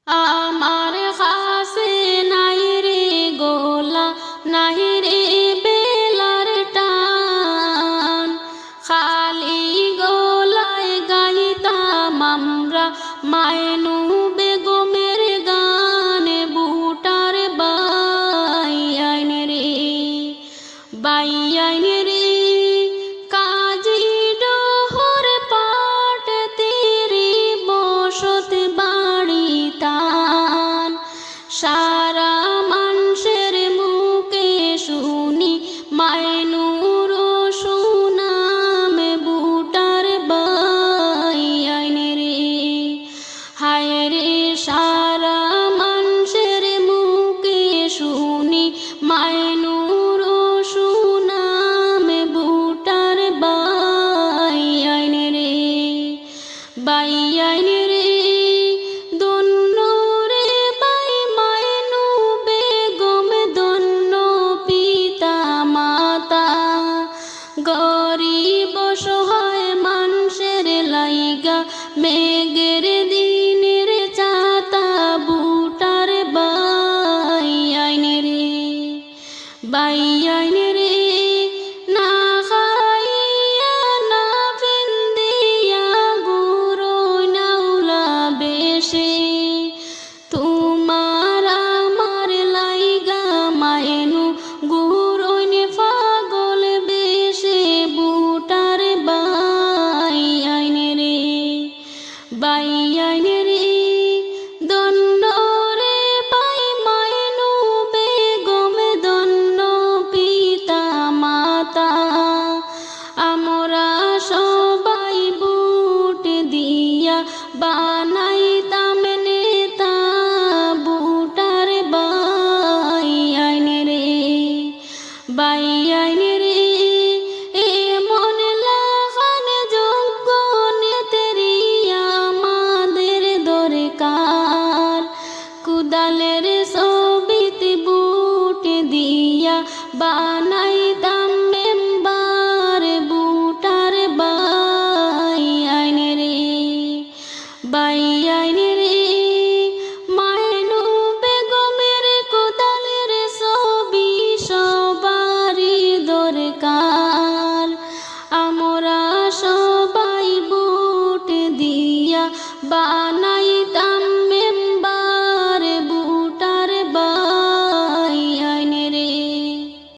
আমার কাছে নাই রে গোলা, নাই রে বেলার টান, খালি গলায় গাইতাম আমরা মায়নু বেগমের গান। বুটার বাই আইন রে, বাই আইন রে, কাজী ডোহর পাট তেরি বসত বাড়ি তান। সারা মানুষের মুখে শুনি মায়নুর সুনাম। বুটার বাই আইন রে, হায় রে সারা